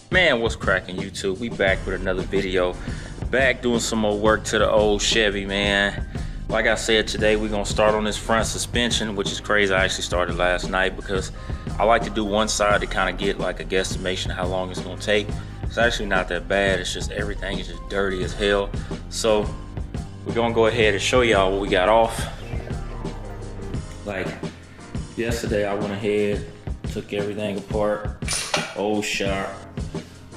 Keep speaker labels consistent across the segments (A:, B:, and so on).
A: Man, what's cracking, YouTube? We back with another video. Back doing some more work to the old Chevy, man. Like I said, today we're gonna start on this front suspension, which is crazy. I actually started last night because I like to do one side to kind of get like a guesstimation of how long it's gonna take. It's actually not that bad. It's just everything is just dirty as hell. So we're gonna go ahead and show y'all what we got off. Like yesterday, I went ahead, took everything apart. Old shock,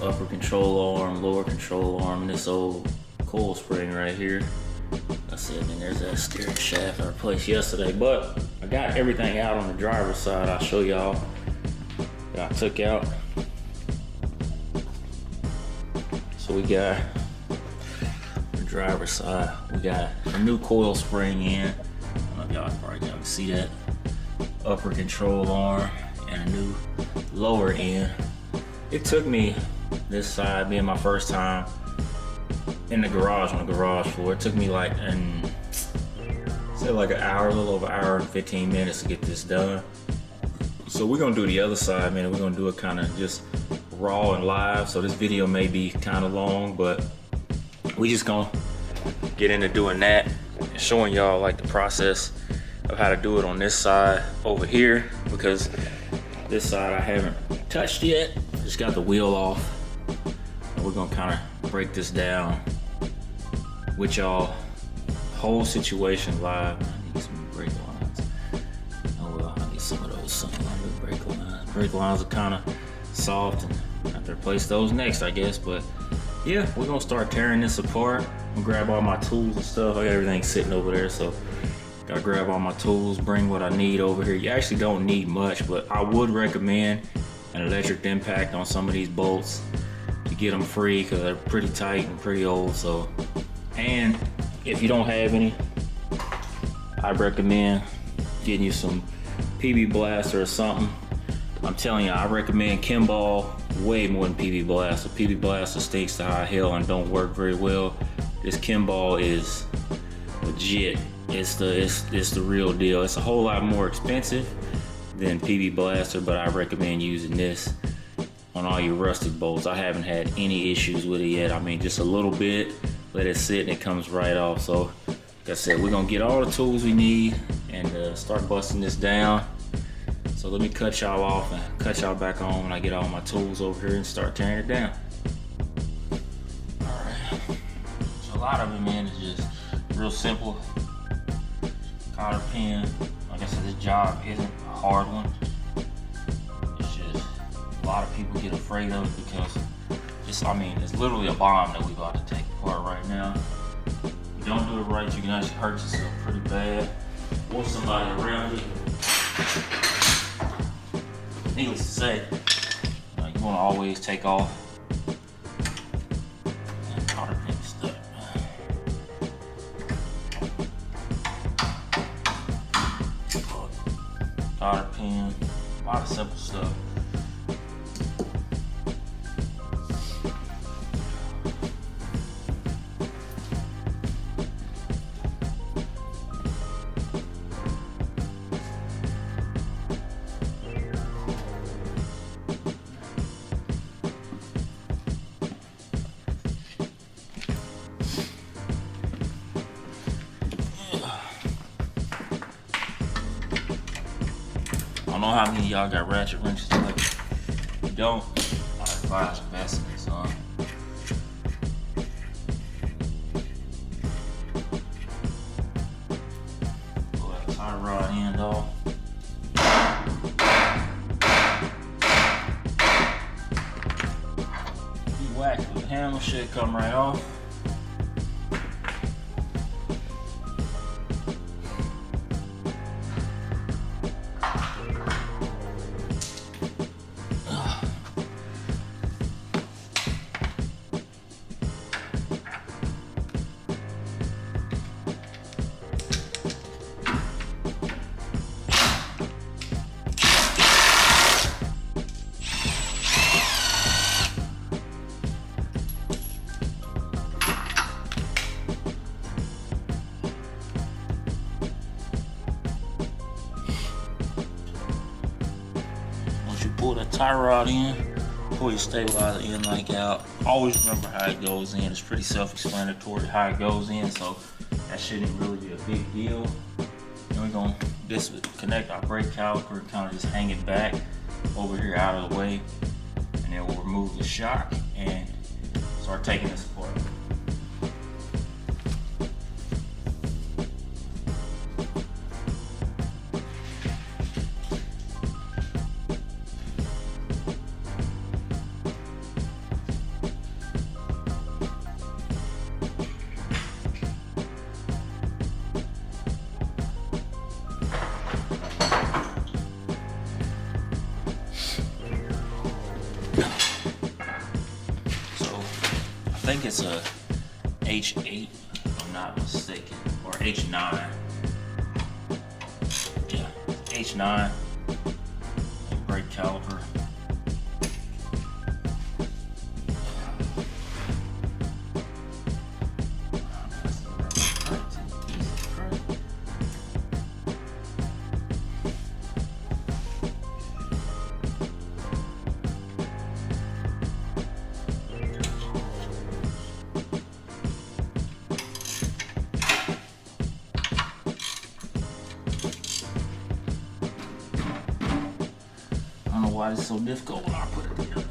A: upper control arm, lower control arm, and this old coil spring right here. I said, then there's that steering shaft I replaced yesterday. But I got everything out on the driver's side. I'll show y'all that I took out. So we got the driver's side. We got a new coil spring in. I don't know if y'all probably can see that. Upper control arm and a new lower end. It took me this side, being my first time in the garage, on the garage floor. It took me like like an hour, a little over an hour and 15 minutes to get this done. So we're gonna do the other side, man. We're gonna do it kind of just raw and live. So this video may be kind of long, but we just gonna get into doing that and showing y'all like the process of how to do it on this side over here, because this side I haven't touched yet. Just got the wheel off. And we're gonna kind of break this down with y'all. Whole situation live. I need some brake lines. Oh well, I need some of those. New brake lines. Brake lines are kind of soft, and I have to replace those next, I guess. But yeah, we're gonna start tearing this apart. I'm gonna grab all my tools and stuff. I got everything sitting over there, so gotta grab all my tools, bring what I need over here. You actually don't need much, but I would recommend an electric impact on some of these bolts to get them free, because they're pretty tight and pretty old. So, and if you don't have any, I recommend getting you some PB Blaster or something. I'm telling you, I recommend Kimball way more than PB Blaster. PB Blaster stinks to high hell and don't work very well. This Kimball is legit. It's the real deal. It's a whole lot more expensive than PB Blaster, but I recommend using this on all your rusted bolts. I haven't had any issues with it yet. I mean, just a little bit, let it sit and it comes right off. So like I said, we're gonna get all the tools we need and start busting this down. So let me cut y'all off and cut y'all back on when I get all my tools over here and start tearing it down. All right, so a lot of it, man, is just real simple. Cotter pin. Like I said, this job isn't a hard one. It's just a lot of people get afraid of it because it's literally a bomb that we're about to take apart right now. If you don't do it right, you can actually hurt yourself pretty bad, or somebody around you. Needless to say, you want to always take off that cotter pin stuff. Cotter pin, a lot of simple stuff. I don't know how many of y'all got ratchet wrenches. Like, if you don't, I advise investing in some. Pull that tie rod end off. If you whack with the hammer, shit come right off. pull that tie rod in, pull your stabilizer in like out. Always remember how it goes in. It's pretty self-explanatory how it goes in, so that shouldn't really be a big deal. Then we're gonna disconnect our brake caliper, kind of just hang it back over here out of the way, and then we'll remove the shock and start taking this apart. I think it's a H8, if I'm not mistaken, or H9. Yeah, H9 brake caliper. Why it's so difficult when I put it together.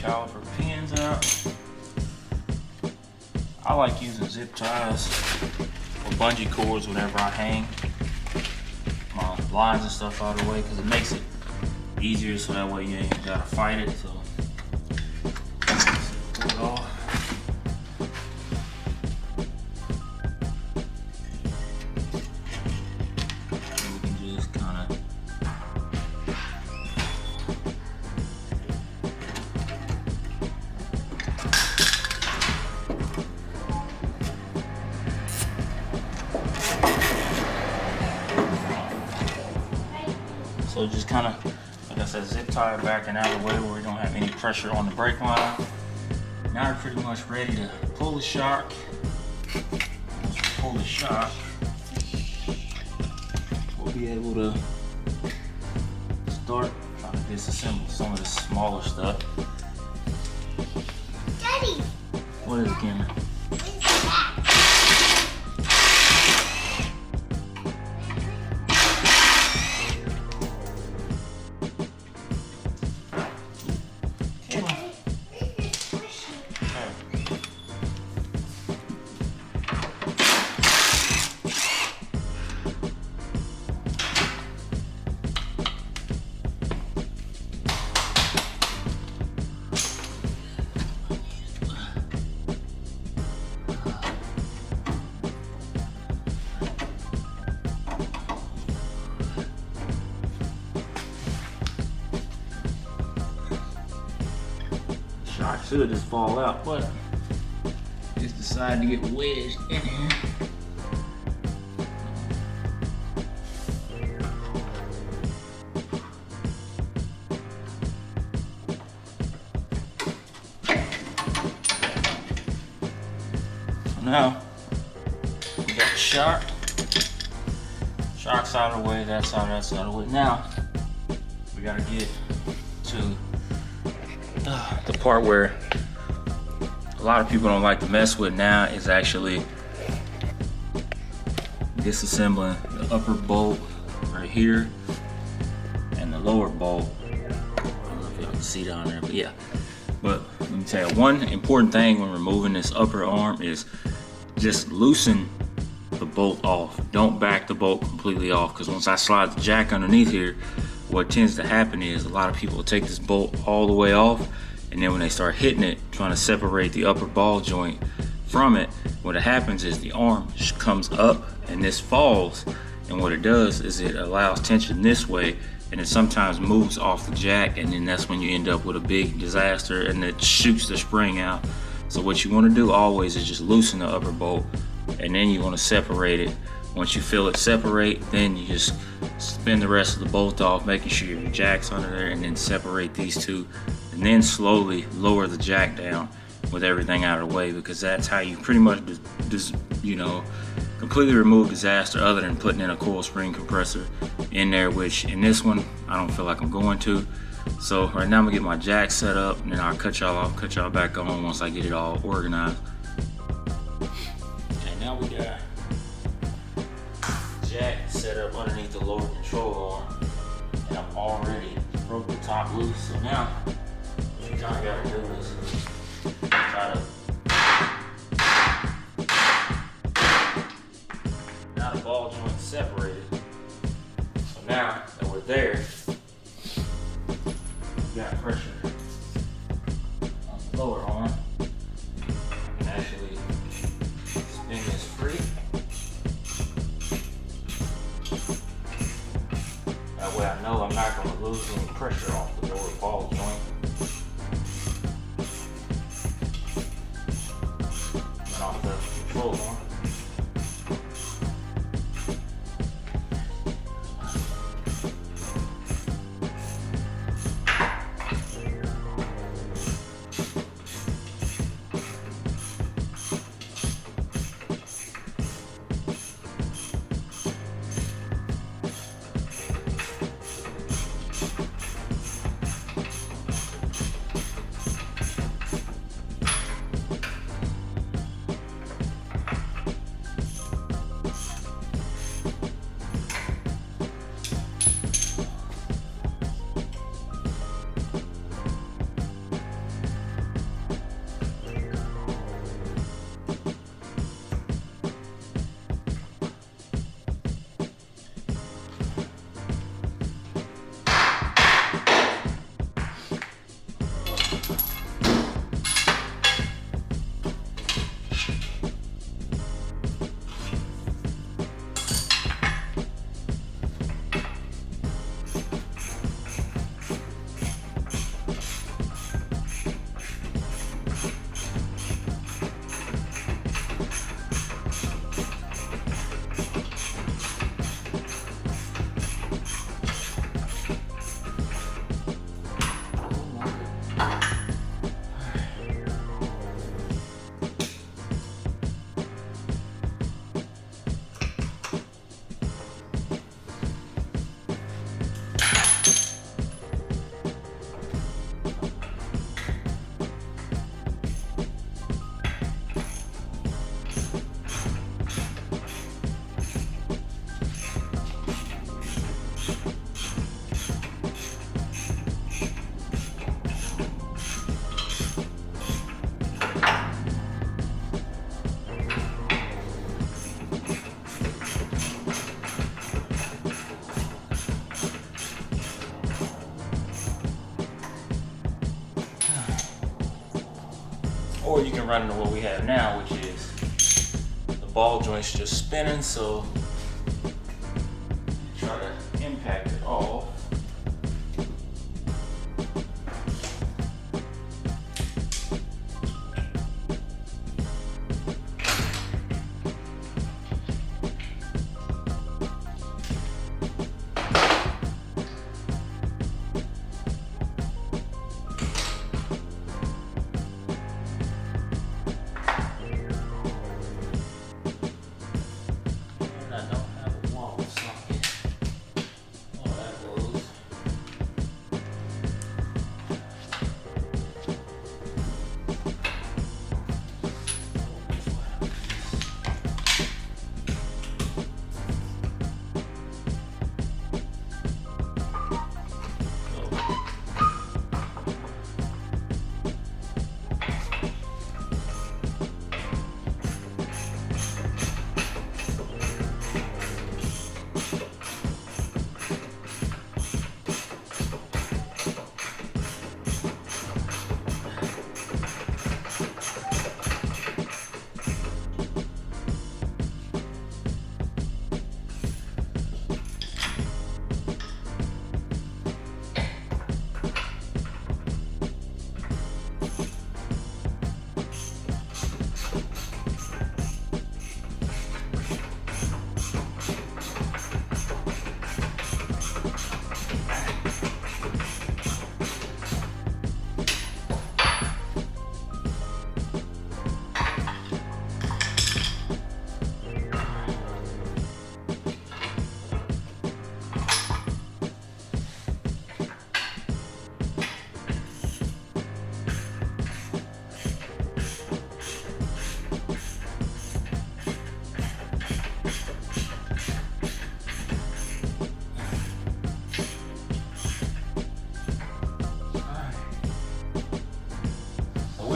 A: Caliper pins out. I like using zip ties or bungee cords whenever I hang my lines and stuff out of the way, because it makes it easier, so that way you ain't gotta fight it. So pull it off. And we can just kind of so just kind of, like I said, zip tie it back and out of the way where we don't have any pressure on the brake line. Now we're pretty much ready to pull the shock. Once we pull the shock, we'll be able to start trying to disassemble some of the smaller stuff.
B: Daddy!
A: What is it, Cameron? Shock should just fall out, but just decided to get wedged in here. Now we got the shock. Shock's out of the way, that's out of the way. Now we gotta get to the part where a lot of people don't like to mess with now is actually disassembling the upper bolt right here and the lower bolt. I don't know if y'all can see down there, but yeah. But let me tell you, one important thing when removing this upper arm is just loosen the bolt off. Don't back the bolt completely off, because once I slide the jack underneath here, what tends to happen is a lot of people will take this bolt all the way off, and then when they start hitting it, trying to separate the upper ball joint from it, what happens is the arm just comes up and this falls, and what it does is it allows tension this way, and it sometimes moves off the jack, and then that's when you end up with a big disaster, and it shoots the spring out. So what you want to do always is just loosen the upper bolt, and then you want to separate it. Once you feel it separate, then you just spin the rest of the bolt off, making sure your jack's under there, and then separate these two, and then slowly lower the jack down with everything out of the way, because that's how you pretty much just completely remove disaster, other than putting in a coil spring compressor in there, which in this one I don't feel like I'm going to. So right now I'm gonna get my jack set up, and then I'll cut y'all off, cut y'all back on once I get it all organized. Okay, now we got jack set up underneath the lower control arm, and I'm already broke the top loose. So now what you kind of gotta do is try to, now the ball joint's separated. So now that we're there, we got pressure on the lower arm. I can actually spin this free. That way I know I'm not going to lose any pressure off the lower ball joint. And off the control arm. Or you can run into what we have now, which is the ball joint's just spinning, so try to impact it off.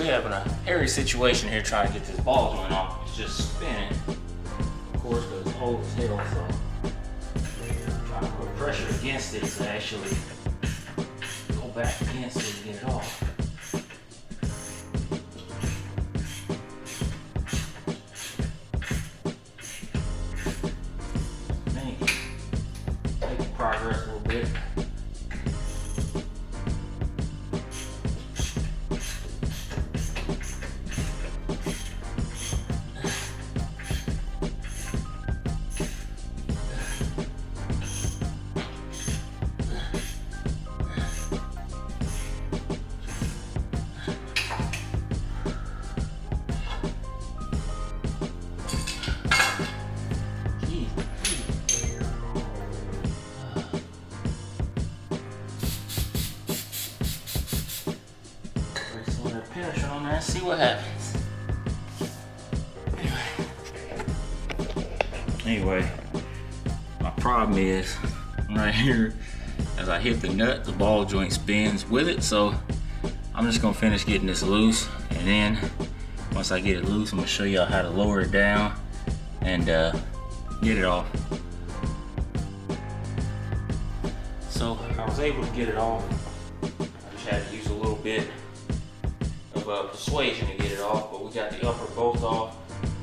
A: we're having a hairy situation here trying to get this ball joint off. It's just spinning. Of course, because it's old as hell, so trying to put pressure against it to actually go back against it and get it off. Making progress a little bit. Penetrate on there and see what happens. Anyway, my problem is right here, as I hit the nut, the ball joint spins with it. So I'm just gonna finish getting this loose, and then once I get it loose, I'm gonna show y'all how to lower it down and get it off. So I was able to get it off. I just had to use a little bit of persuasion to get it off, but we got the upper both off.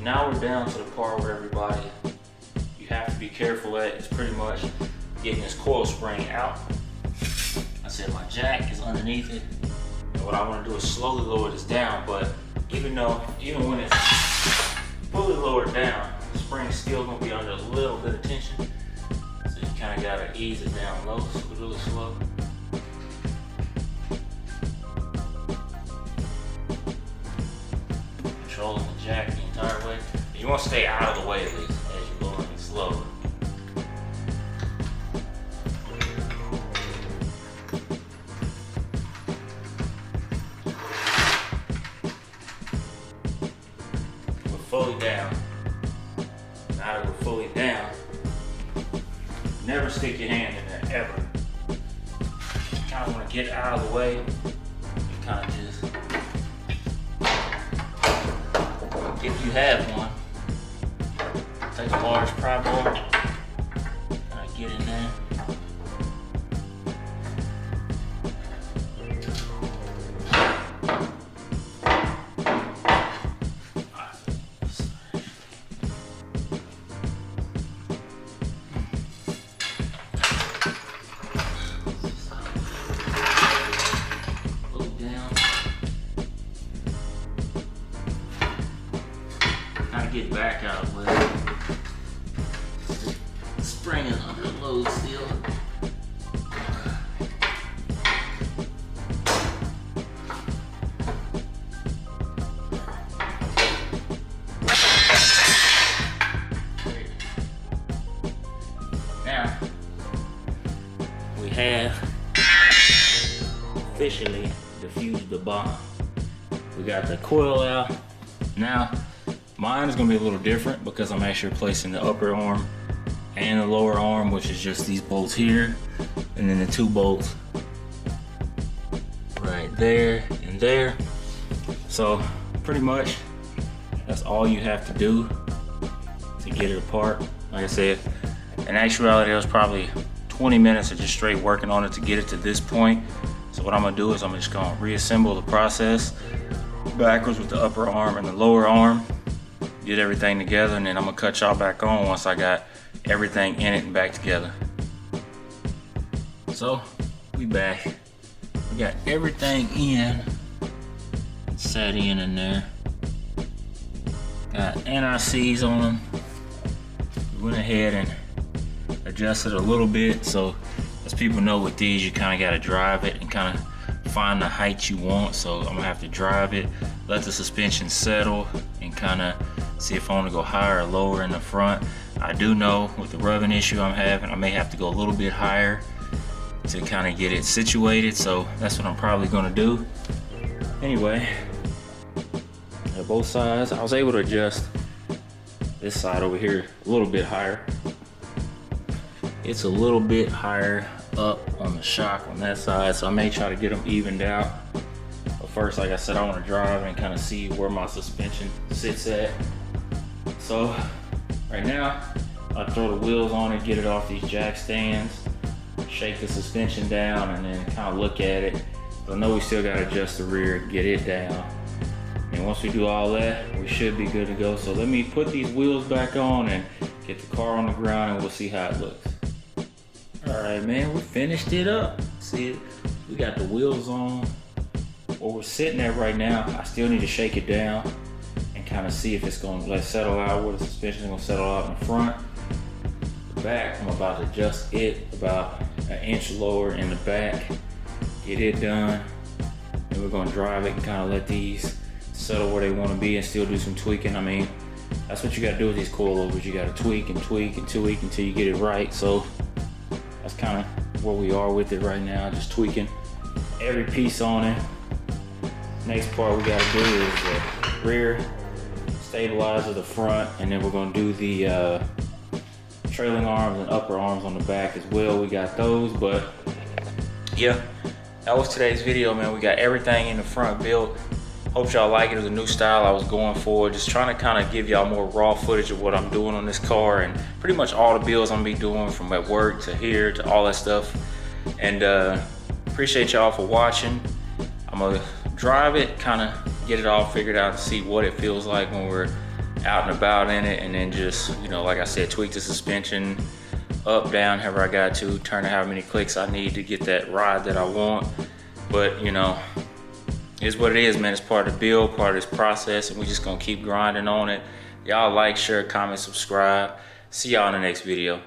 A: Now we're down to the part where everybody, you have to be careful at is pretty much getting this coil spring out. I said my jack is underneath it, and what I want to do is slowly lower this down, but even when it's fully lowered down, the spring's still going to be under a little bit of tension, so you kind of got to ease it down low, so it's really slow. Controlling the jack the entire way. You want to stay out of the way at least as you're lowering it slowly. We're fully down. Now that we're fully down, never stick your hand in there, ever. You kind of want to get out of the way. You kind of just, if you have one, take a large pry bar, kind of get in there. Get back out of the way. The spring is under load still. Now we have officially defused the bomb. We got the coil out. Now mine is going to be a little different because I'm actually replacing the upper arm and the lower arm, which is just these bolts here, and then the two bolts right there and there. So pretty much that's all you have to do to get it apart. Like I said, in actuality, it was probably 20 minutes of just straight working on it to get it to this point. So what I'm going to do is I'm just going to reassemble the process backwards with the upper arm and the lower arm. Get everything together, and then I'm gonna cut y'all back on once I got everything in it and back together. So we back. We got everything in, set in there. Got NICs on them. We went ahead and adjusted a little bit, so as people know with these, you kind of got to drive it and kind of find the height you want. So I'm gonna have to drive it, let the suspension settle, and kind of see if I want to go higher or lower in the front. I do know with the rubbing issue I'm having, I may have to go a little bit higher to kind of get it situated. So that's what I'm probably going to do. Anyway, at both sides, I was able to adjust this side over here a little bit higher. It's a little bit higher up on the shock on that side, so I may try to get them evened out. Of first, like I said, I want to drive and kind of see where my suspension sits at. So right now, I throw the wheels on it, get it off these jack stands, shake the suspension down, and then kind of look at it. I know we still got to adjust the rear, get it down. And once we do all that, we should be good to go. So let me put these wheels back on and get the car on the ground, and we'll see how it looks. All right, man, we finished it up. See, we got the wheels on. Where we're sitting at right now, I still need to shake it down and kind of see if it's going to settle out, where the suspension is going to settle out in the front. The back, I'm about to adjust it about an inch lower in the back, get it done, and we're going to drive it and kind of let these settle where they want to be and still do some tweaking. I mean, that's what you got to do with these coilovers. You got to tweak and tweak and tweak until you get it right. So that's kind of where we are with it right now, just tweaking every piece on it. Next part we got to do is the rear stabilizer, the front, and then we're going to do the trailing arms and upper arms on the back as well. We got those, but yeah, that was today's video, man. We got everything in the front built. Hope y'all like it. It was a new style I was going for, just trying to kind of give y'all more raw footage of what I'm doing on this car, and pretty much all the builds I'm gonna be doing from at work to here to all that stuff. And appreciate y'all for watching. I'm gonna drive it, kind of get it all figured out and see what it feels like when we're out and about in it, and then just, you know, like I said, tweak the suspension up, down, however I got to, turn to how many clicks I need to get that ride that I want. But you know, it's what it is, man. It's part of the build, part of this process, and we just gonna keep grinding on it. Y'all like, share, comment, subscribe. See y'all in the next video.